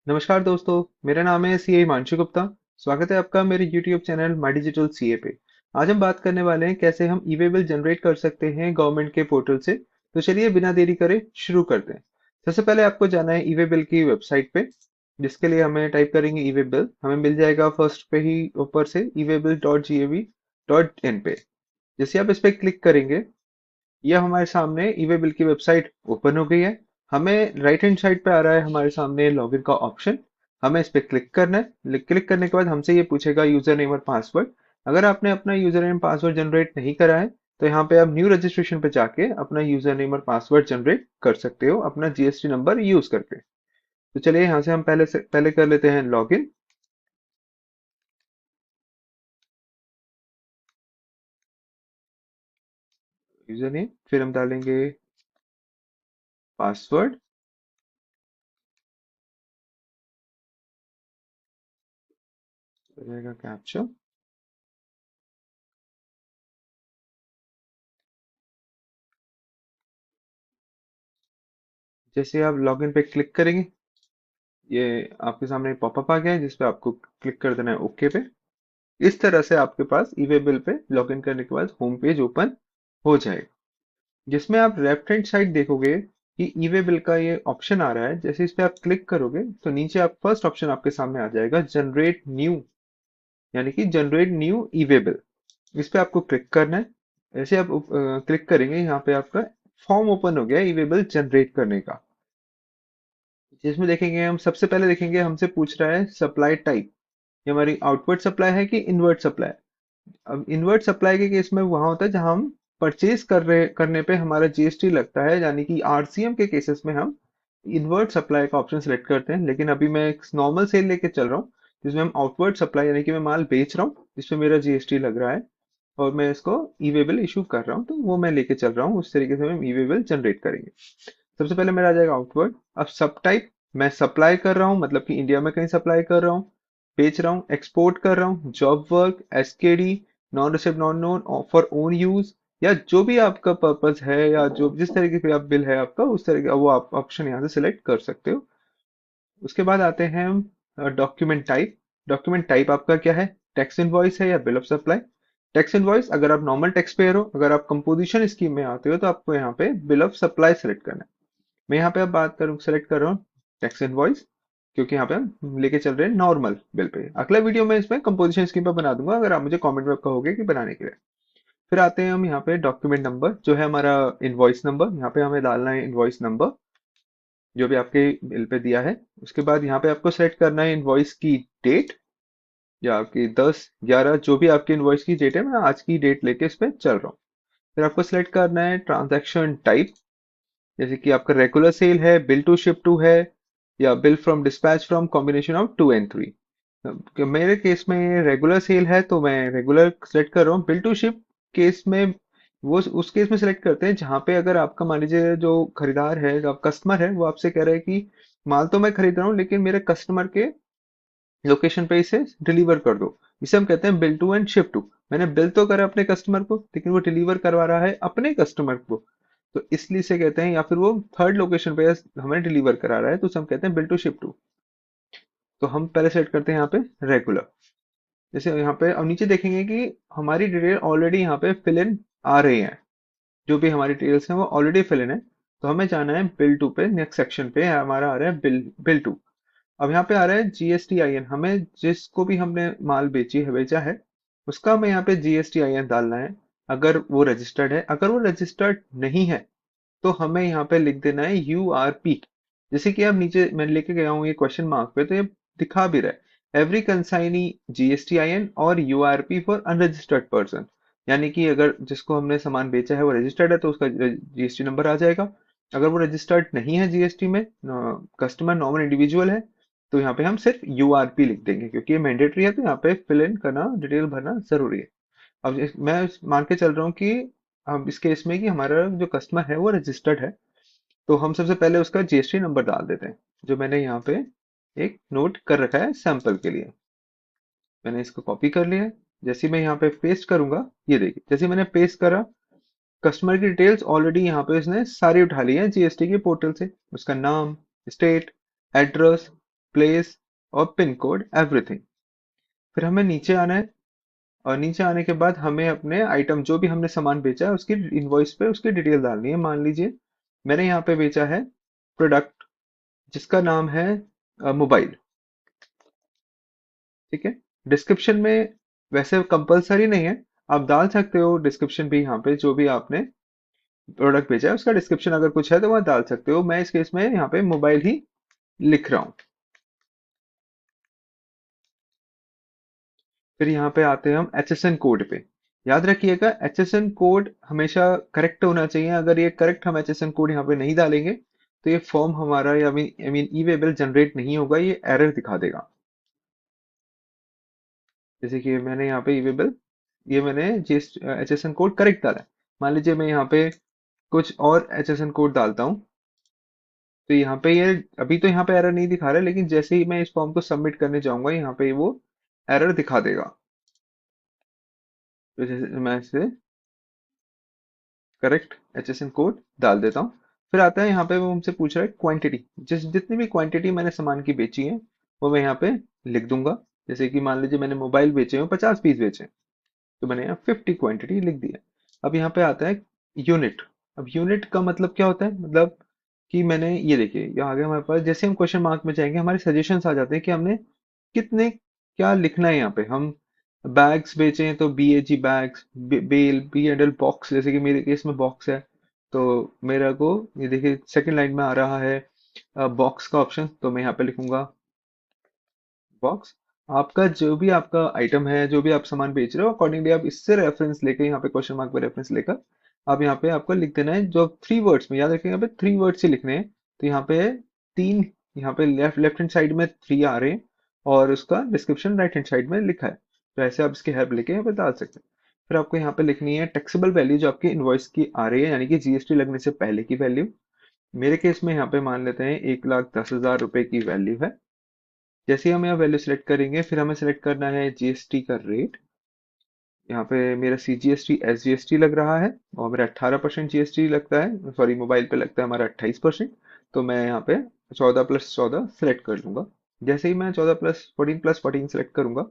नमस्कार दोस्तों, मेरा नाम है सीए हिमांशु गुप्ता। स्वागत है आपका मेरे YouTube channel my digital CA पे। आज हम बात करने वाले हैं कैसे हम ई वे बिल जनरेट कर सकते हैं गवर्नमेंट के पोर्टल से। तो चलिए बिना देरी करे शुरू करते हैं। सबसे पहले आपको जाना है ई वे बिल की वेबसाइट पे, जिसके लिए हमें टाइप करेंगे ई वे बिल। हमें मिल जाएगा फर्स्ट पे ही ऊपर से eWaybill.gov.in पे। जैसे आप इस पे क्लिक करेंगे, यह हमारे सामने ई वे बिल की वेबसाइट ओपन हो गई है। हमें राइट हैंड साइड पे आ रहा है हमारे सामने लॉगिन का ऑप्शन। हमें इस पे क्लिक करना है। क्लिक करने के बाद हमसे ये पूछेगा यूजर नेम और पासवर्ड। अगर आपने अपना यूजर नेम पासवर्ड जनरेट नहीं करा है, तो यहाँ पे आप न्यू रजिस्ट्रेशन पे जाके अपना यूजर नेम और पासवर्ड जनरेट कर सकते हो अपना जीएसटी नंबर यूज करके। तो चलिए यहाँ से हम पहले कर लेते हैं लॉगिन। यूजर नेम, फिर हम डालेंगे पासवर्ड, रहेगा कैप्चा। जैसे आप लॉगिन पे क्लिक करेंगे, ये आपके सामने पॉपअप आ गया है जिसपे आपको क्लिक कर देना है ओके पे। इस तरह से आपके पास ई वे बिल पे लॉगिन करने के बाद होम पेज ओपन हो जाएगा, जिसमें आप लेफ्ट हैंड साइड देखोगे कि ई वे बिल का ये ऑप्शन आ रहा है। जैसे इस पे आप क्लिक करोगे तो नीचे आप फर्स्ट ऑप्शन आपके सामने आ जाएगा जनरेट न्यू, यानी कि जनरेट न्यू ई वे बिल। इस पे आपको क्लिक करना है। ऐसे आप क्लिक करेंगे, यहाँ पे आपका फॉर्म ओपन हो गया ई वे बिल जनरेट करने का। जिसमें देखेंगे, हम सबसे पहले देखेंगे हमसे पूछ रहा है सप्लाई टाइप, ये हमारी आउटवर्ड सप्लाई है कि इनवर्ट सप्लाई। अब इनवर्ट सप्लाई के केस में वहां होता है जहां हम परचेज करने पे हमारा जीएसटी लगता है, यानी कि आरसीएम के केसेस में हम इनवर्ट सप्लाई का ऑप्शन सेलेक्ट करते हैं। लेकिन अभी मैं एक नॉर्मल सेल लेके चल रहा हूँ जिसमें हम आउटवर्ड सप्लाई, यानी कि मैं माल बेच रहा हूँ जिसमें मेरा जीएसटी लग रहा है और मैं इसको ई वे बिल इशू कर रहा हूँ, तो वो मैं लेके चल रहा हूँ। उस तरीके से हम ई वे बिल जनरेट करेंगे। सबसे पहले मेरा आ जाएगा आउटवर्ड। अब सब टाइप, मैं सप्लाई कर रहा हूँ मतलब कि इंडिया में कहीं सप्लाई कर रहा हूँ, बेच रहा हूँ, एक्सपोर्ट कर रहा हूँ, job work, SKD, non receive non known, for own use, या जो भी आपका पर्पस है या जो जिस तरीके से आप बिल है आपका, उस तरह का वो आप ऑप्शन यहाँ से सिलेक्ट कर सकते हो। उसके बाद आते हैं हम डॉक्यूमेंट टाइप। डॉक्यूमेंट टाइप आपका क्या है, टैक्स इनवॉइस है या bill of supply. Tax invoice अगर आप नॉर्मल टैक्स पेयर हो, अगर आप कंपोजिशन स्कीम में आते हो तो आपको यहाँ पे बिल ऑफ सप्लाई सेलेक्ट करना है। मैं यहाँ पे अब बात करूँ, सेलेक्ट कर रहा हूँ टैक्स इनवॉइस, क्योंकि यहाँ पे हम लेके चल रहे हैं नॉर्मल बिल पे। अगला वीडियो में इसमें कंपोजिशन स्कीम पे बना दूंगा, अगर आप मुझे कमेंट में कहोगे कि बनाने के लिए। फिर आते हैं हम यहाँ पे डॉक्यूमेंट नंबर, जो है हमारा इनवॉइस नंबर। यहाँ पे हमें डालना है इनवॉइस नंबर जो भी आपके बिल पे दिया है। उसके बाद यहाँ पे आपको सेलेक्ट करना है इनवॉइस की डेट, या आपकी 10/11 जो भी आपकी इनवॉइस की डेट है, मैं आज की डेट लेके इस पे चल रहा हूँ। फिर आपको सेलेक्ट करना है ट्रांजैक्शन टाइप, जैसे कि आपका रेगुलर सेल है, बिल टू शिप टू है, या bill from dispatch from combination of 2 and 3। मेरे केस में रेगुलर सेल है तो मैं रेगुलर सेलेक्ट कर रहा हूँ। बिल टू शिप केस में वो उस केस में सेलेक्ट करते हैं जहां पे अगर आपका मान लीजिए जो खरीदार है, जो आप कस्टमर है, वो आपसे कह रहे हैं कि माल तो मैं खरीद रहा हूँ लेकिन मेरे कस्टमर के लोकेशन पे इसे डिलीवर कर दो। इसे हम कहते हैं bill to and ship to. मैंने बिल तो करा अपने कस्टमर को, लेकिन वो डिलीवर करवा रहा है अपने कस्टमर को, तो इसलिए इसे कहते हैं, या फिर वो थर्ड लोकेशन पे हमें डिलीवर करा रहा है, तो उसे हम कहते हैं बिल टू शिप टू। तो हम पहले सेलेक्ट करते हैं यहाँ पे रेगुलर। जैसे यहाँ पे अब नीचे देखेंगे कि हमारी डिटेल ऑलरेडी यहाँ पे फिल इन आ रही है, जो भी हमारी डिटेल्स हैं वो ऑलरेडी फिल इन है। तो हमें जाना है बिल टू पे, नेक्स्ट सेक्शन पे हमारा आ रहा है बिल बिल टू। अब यहाँ पे आ रहा है जीएसटी आई एन, हमें जिसको भी हमने माल बेची है बेचा है उसका हमें यहाँ पे जीएसटी आई एन डालना है, अगर वो रजिस्टर्ड है। अगर वो रजिस्टर्ड नहीं है तो हमें यहाँ पे लिख देना है यूआरपी। जैसे कि आप नीचे मैं लेके गया हूँ ये क्वेश्चन मार्क पे, तो ये दिखा भी रहा है every consignee GST I N और यूआरपी फॉर अनरजिस्टर्ड पर्सन। यानी कि अगर जिसको हमने सामान बेचा है वो रजिस्टर्ड है तो उसका जीएसटी नंबर आ जाएगा। अगर वो रजिस्टर्ड नहीं है जीएसटी में, कस्टमर नॉर्मल इंडिविजुअल है, तो यहाँ पे हम सिर्फ यूआरपी लिख देंगे, क्योंकि ये मैंडेटरी है तो यहाँ पे फिल इन करना, डिटेल भरना जरूरी है। अब मैं मान के चल रहा हूँ कि अब इस केस में कि हमारा जो कस्टमर है वो रजिस्टर्ड है, तो हम सबसे पहले उसका जीएसटी नंबर डाल देते हैं, जो मैंने यहाँ पे एक नोट कर रखा है सैंपल के लिए। मैंने इसको कॉपी कर लिया है। जैसे ही मैं यहाँ पे पेस्ट करूंगा, ये देखिए जैसे मैंने पेस्ट करा, कस्टमर की डिटेल्स ऑलरेडी यहाँ पे इसने सारी उठा ली है जीएसटी के पोर्टल से। उसका नाम, स्टेट, एड्रेस, प्लेस और पिन कोड एवरीथिंग। फिर हमें नीचे आना है, और नीचे आने के बाद हमें अपने आइटम जो भी हमने सामान बेचा है उसकी इनवॉइस पे उसकी डिटेल डालनी है। मान लीजिए मैंने यहाँ पे बेचा है प्रोडक्ट जिसका नाम है मोबाइल। ठीक है। डिस्क्रिप्शन में वैसे कंपलसरी नहीं है, आप डाल सकते हो डिस्क्रिप्शन भी, यहाँ पे जो भी आपने प्रोडक्ट बेचा है उसका डिस्क्रिप्शन अगर कुछ है तो वह डाल सकते हो। मैं इस केस में यहाँ पे मोबाइल ही लिख रहा हूँ। फिर यहाँ पे आते हैं हम HSN कोड पे। याद रखिएगा HSN कोड हमेशा करेक्ट होना चाहिए। अगर ये करेक्ट हम HSN कोड यहाँ पे नहीं डालेंगे तो ये फॉर्म हमारा या I mean E way bill generate नहीं होगा, ये एरर दिखा देगा। जैसे कि मैंने यहाँ पे ई वे बिल, ये मैंने जिस HSN कोड करेक्ट डाला है। मान लीजिए मैं यहाँ पे कुछ और HSN कोड डालता हूँ, तो यहाँ पे ये अभी तो यहाँ पे एरर नहीं दिखा रहा है, लेकिन जैसे ही मैं इस फॉर्म को सबमिट करने जाऊंगा यहाँ पे वो एरर दिखा देगा। तो जैसे मैं इसे करेक्ट HSN कोड डाल देता हूँ। फिर आता है यहाँ पे वो हमसे पूछ रहा है क्वांटिटी, जितनी भी क्वांटिटी मैंने सामान की बेची है वो मैं यहाँ पे लिख दूंगा। जैसे कि मान लीजिए मैंने मोबाइल बेचे हो 50 पीस बेचे, तो मैंने यहाँ 50 क्वांटिटी लिख दिया। अब यहाँ पे आता है यूनिट। अब यूनिट का मतलब क्या होता है, मतलब कि मैंने ये देखिए यहाँ आगे हमारे पास जैसे हम क्वेश्चन मार्क में जाएंगे हमारे सजेशंस आ जाते हैं कि हमने कितने क्या लिखना है। यहाँ पे हम बैग्स बेचे हैं तो BAG bags, bell B&L box, जैसे कि मेरे केस में बॉक्स है तो मेरा को ये देखिए सेकंड लाइन में आ रहा है बॉक्स का ऑप्शन, तो मैं यहाँ पे लिखूंगा बॉक्स। आपका जो भी आपका आइटम है, जो भी आप सामान बेच रहे हो, अकॉर्डिंगली आप इससे रेफरेंस लेके यहाँ पे क्वेश्चन मार्क पे रेफरेंस लेकर आप यहाँ पे आपको लिख देना है। जो 3 वर्ड्स में याद रखिएगा, यहाँ पे 3 वर्ड्स ही लिखने हैं। तो यहाँ पे तीन, यहाँ पे लेफ्ट लेफ्ट हैंड साइड में 3 आ रहे हैं और उसका डिस्क्रिप्शन राइट हैंड साइड में लिखा है। तो ऐसे आप इसकी हेल्प लेके यहाँ पे डाल सकते हैं। फिर आपको यहाँ पे लिखनी है टैक्सेबल वैल्यू जो आपकी इनवॉइस की आ रही है, यानी कि GST लगने से पहले की वैल्यू। मेरे केस में यहाँ पे मान लेते हैं 1,10,000 रुपए की वैल्यू है। जैसे ही हम यहाँ वैल्यू सेलेक्ट करेंगे फिर हमें सेलेक्ट करना है GST का रेट। यहाँ पे मेरा CGST SGST लग रहा है और मेरा 18% GST लगता है, सॉरी मोबाइल पे लगता है हमारा 28%। तो मैं यहाँ पे 14+14 सेलेक्ट कर लूंगा। जैसे ही मैं 14+14 सेलेक्ट करूंगा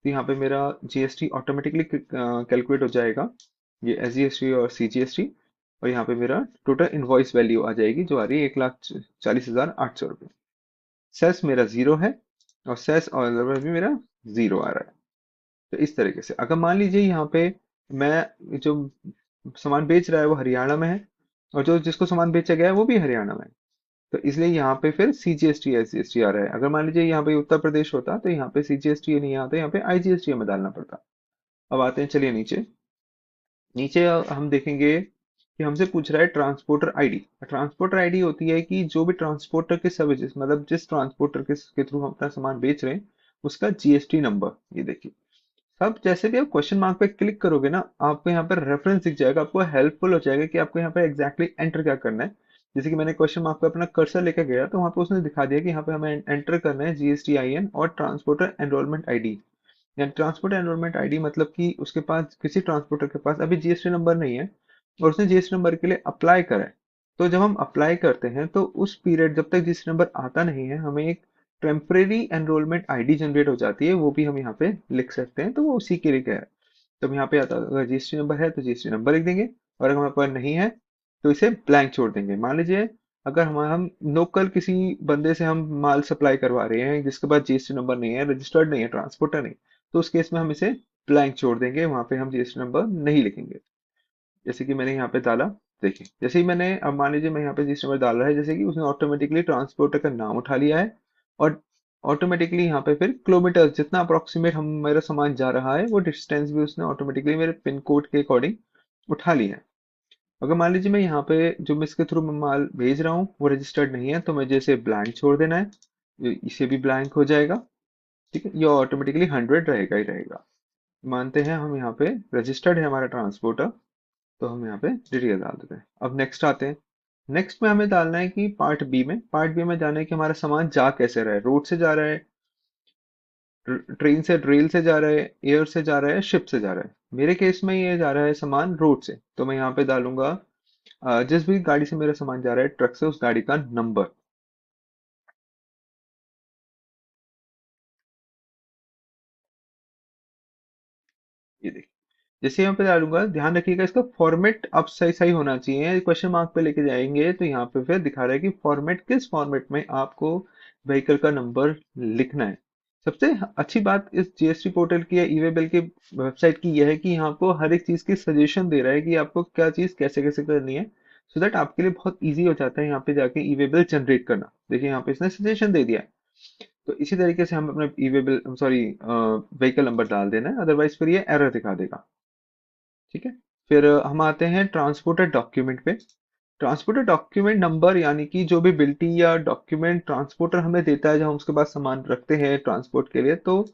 तो यहाँ पे मेरा GST ऑटोमेटिकली कैलकुलेट हो जाएगा, ये SGST और CGST। और यहाँ पे मेरा टोटल इनवॉइस वैल्यू आ जाएगी जो आ रही है 1,40,800 रुपये। सेस मेरा 0 है और सेस और भी मेरा 0 आ रहा है। तो इस तरीके से अगर मान लीजिए यहाँ पे मैं जो सामान बेच रहा है वो हरियाणा में है और जो जिसको सामान बेचा गया है वो भी हरियाणा में है, तो इसलिए यहाँ पे फिर CGST SGST आ रहा है। अगर मान लीजिए यहाँ पे उत्तर प्रदेश होता तो यहाँ पे CGST नहीं आता, यहाँ पे IGST हमें डालना पड़ता। अब आते हैं चलिए नीचे। नीचे हम देखेंगे कि हमसे पूछ रहा है ट्रांसपोर्टर आईडी। ट्रांसपोर्टर आईडी होती है कि जो भी ट्रांसपोर्टर के सर्विसेज, मतलब जिस ट्रांसपोर्टर के थ्रू हम अपना सामान बेच रहे हैं उसका GST नंबर। ये देखिए, अब जैसे भी आप क्वेश्चन मार्क पे क्लिक करोगे ना आपको यहाँ पर रेफरेंस दिख जाएगा, आपको हेल्पफुल हो जाएगा कि आपको यहाँ पे एग्जैक्टली एंटर क्या करना है। जैसे कि मैंने क्वेश्चन मार्क पे अपना कर्सर लेकर गया तो वहाँ पे उसने दिखा दिया कि यहाँ पे हमें एंटर करना है GSTIN और ट्रांसपोर्टर एनरोलमेंट आईडी। यानी ट्रांसपोर्ट एनरोलमेंट आईडी मतलब कि उसके पास, किसी ट्रांसपोर्टर के पास अभी GST नंबर नहीं है और उसने GST नंबर के लिए अप्लाई करा है। तो जब हम अप्लाई करते हैं तो उस पीरियड जब तक GST नंबर आता नहीं है हमें एक टेम्परेरी एनरोलमेंट आईडी जनरेट हो जाती है, वो भी हम यहाँ पे लिख सकते हैं, तो वो उसी के लिए क्या है। तो यहाँ पे आता है अगर GST नंबर है तो GST नंबर लिख देंगे और अगर हमारे पास नहीं है तो इसे ब्लैंक छोड़ देंगे। मान लीजिए अगर हम लोकल किसी बंदे से हम माल सप्लाई करवा रहे हैं जिसके पास GST नंबर नहीं है, रजिस्टर्ड नहीं है, ट्रांसपोर्टर नहीं, तो उस केस में हम इसे ब्लैंक छोड़ देंगे, वहां पे हम GST नंबर नहीं लिखेंगे। जैसे कि मैंने यहाँ पे डाला, देखिए जैसे ही मैंने, अब मान लीजिए मैं यहाँ पे GST नंबर डाल रहा है, जैसे कि उसने ऑटोमेटिकली ट्रांसपोर्टर का नाम उठा लिया है और ऑटोमेटिकली यहाँ पे फिर किलोमीटर जितना अप्रोक्सीमेट हम मेरा सामान जा रहा है वो डिस्टेंस भी उसने ऑटोमेटिकली मेरे पिन कोड के अकॉर्डिंग उठा ली है। अगर मान लीजिए मैं यहाँ पे जो मैं इसके थ्रू मैं माल भेज रहा हूँ वो रजिस्टर्ड नहीं है तो मुझे इसे ब्लैंक छोड़ देना है, इसे भी ब्लैंक हो जाएगा। ठीक है, ये ऑटोमेटिकली 100 रहेगा ही रहेगा। मानते हैं हम यहाँ पे रजिस्टर्ड है हमारा ट्रांसपोर्टर, तो हम यहाँ पे डिटेल डाल देते हैं। अब नेक्स्ट आते हैं। नेक्स्ट में हमें डालना है कि पार्ट बी में जाना है कि हमारा सामान जा कैसे रहा है, रोड से जा रहा है, ट्रेन से, रेल से जा रहा है, एयर से जा रहा है, शिप से जा रहा है। मेरे केस में ये जा रहा है सामान रोड से, तो मैं यहाँ पे डालूंगा जिस भी गाड़ी से मेरा सामान जा रहा है ट्रक से, उस गाड़ी का नंबर। ये देखिए, जैसे यहाँ पे डालूंगा, ध्यान रखिएगा इसका फॉर्मेट अब सही सही होना चाहिए। क्वेश्चन मार्क पे लेके जाएंगे तो यहाँ पे फिर दिखा रहा है कि फॉर्मेट, किस फॉर्मेट में आपको व्हीकल का नंबर लिखना है। सबसे अच्छी बात इस जीएसटी पोर्टल की या ई वे बिल की वेबसाइट की यह है कि यहाँ आपको हर एक चीज की सजेशन दे रहा है कि आपको क्या चीज कैसे कैसे करनी है, सो दैट आपके लिए बहुत ईजी हो जाता है यहाँ पे जाके ई वे बिल जनरेट करना। देखिए यहाँ पे इसने सजेशन दे दिया है। तो इसी तरीके से हम अपने e way bill, sorry, vehicle number डाल देना है, अदरवाइज फिर ये एरर दिखा देगा। ठीक है। फिर हम आते हैं ट्रांसपोर्टर डॉक्यूमेंट पे। ट्रांसपोर्टर डॉक्यूमेंट नंबर यानी कि जो भी बिल्टी या डॉक्यूमेंट ट्रांसपोर्टर हमें देता है, जब हम उसके पास सामान रखते हैं ट्रांसपोर्ट के लिए, तो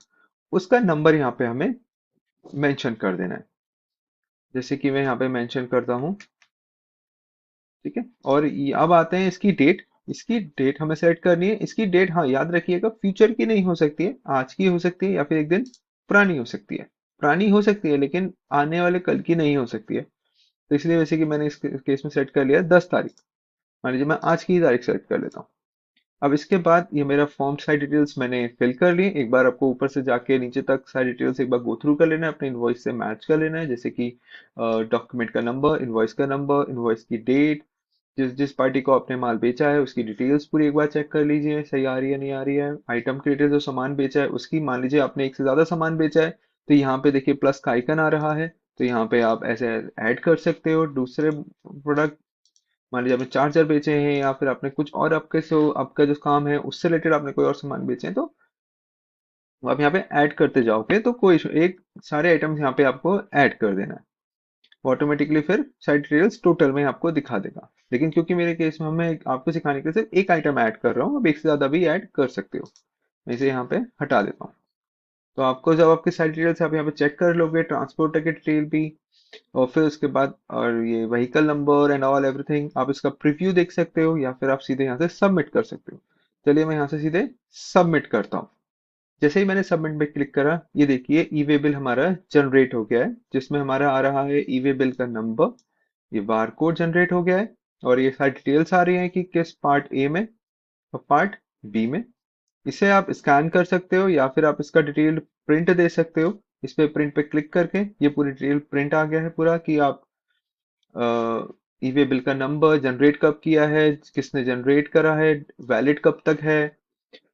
उसका नंबर यहाँ पे हमें मेंशन कर देना है। जैसे कि मैं यहाँ पे मेंशन करता हूँ। ठीक है। और अब आते हैं इसकी डेट। इसकी डेट हमें सेट करनी है। इसकी डेट, हाँ, याद रखिएगा, फ्यूचर की नहीं हो सकती है, आज की हो सकती है या फिर एक दिन पुरानी हो सकती है। पुरानी हो सकती है लेकिन आने वाले कल की नहीं हो सकती है। तो इसलिए वैसे कि मैंने इस केस में सेट कर लिया 10 तारीख। मान लीजिए मैं आज की ही तारीख सेलेक्ट कर लेता हूँ। अब इसके बाद ये मेरा फॉर्म सारी डिटेल्स मैंने फिल कर ली। एक बार आपको ऊपर से जाके नीचे तक सारी डिटेल्स एक बार गो थ्रू कर लेना है, अपने इनवॉइस से मैच कर लेना है। जैसे कि डॉक्यूमेंट का नंबर, इनवॉइस का नंबर, इनवॉइस की डेट, जिस जिस पार्टी को आपने माल बेचा है उसकी डिटेल्स पूरी एक बार चेक कर लीजिए, सही आ रही है नहीं आ रही है। आइटम की डिटेल, जो सामान बेचा है उसकी, मान लीजिए आपने एक से ज्यादा सामान बेचा है तो यहाँ पे देखिए प्लस का आइकन आ रहा है, तो यहाँ पे आप ऐसे ऐड कर सकते हो दूसरे प्रोडक्ट। मान लीजिए आपने चार्जर बेचे हैं या फिर आपने कुछ और, आपके से आपका जो काम है उससे रिलेटेड आपने कोई और सामान बेचे हैं, तो आप यहाँ पे ऐड करते जाओगे तो कोई एक सारे आइटम्स यहाँ पे आपको ऐड कर देना है। ऑटोमेटिकली फिर सारी डिटेल्स टोटल में आपको दिखा देगा। लेकिन क्योंकि मेरे केस में मैं आपको सिखाने के लिए सिर्फ एक आइटम ऐड कर रहा हूँ, अब एक से ज्यादा भी ऐड कर सकते हो। मैं इसे यहाँ पे हटा देता हूँ। तो आपको जब आपकी सारी डिटेल्स आप यहाँ पे चेक कर लोगे, ट्रांसपोर्टर की डिटेल भी, और फिर उसके बाद और ये vehicle number and all everything, आप इसका प्रीव्यू देख सकते हो या फिर आप सीधे यहाँ से सबमिट कर सकते हो। चलिए मैं यहाँ से सीधे सबमिट करता हूँ। जैसे ही मैंने सबमिट पे क्लिक करा, ये देखिए ई वे बिल हमारा जनरेट हो गया है, जिसमें हमारा आ रहा है ई वे बिल का नंबर, ये बार कोड जनरेट हो गया है, और ये सारी डिटेल्स आ रही हैं कि किस पार्ट ए में और पार्ट बी में। इसे आप स्कैन कर सकते हो या फिर आप इसका डिटेल प्रिंट दे सकते हो। इस पे प्रिंट पे क्लिक करके ये पूरी डिटेल प्रिंट आ गया है पूरा, कि आप ई वे बिल का नंबर जनरेट कब किया है, किसने जनरेट करा है, वैलिड कब तक है,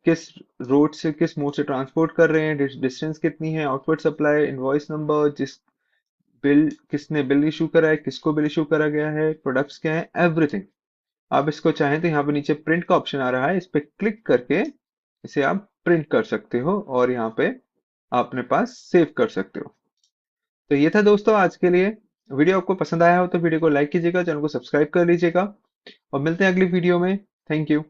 किस रोड से किस मोड से ट्रांसपोर्ट कर रहे हैं, डिस्टेंस कितनी है, आउटपुट सप्लाई, इनवॉइस नंबर, जिस बिल किसने बिल इशू करा है, किसको बिल इशू करा गया है, प्रोडक्ट्स क्या है, एवरीथिंग। आप इसको चाहें तो यहाँ पे नीचे प्रिंट का ऑप्शन आ रहा है, इस पे क्लिक करके इसे आप प्रिंट कर सकते हो और यहाँ पे अपने पास सेव कर सकते हो। तो ये था दोस्तों आज के लिए। वीडियो आपको पसंद आया हो तो वीडियो को लाइक कीजिएगा, चैनल को सब्सक्राइब कर लीजिएगा, और मिलते हैं अगली वीडियो में। Thank you.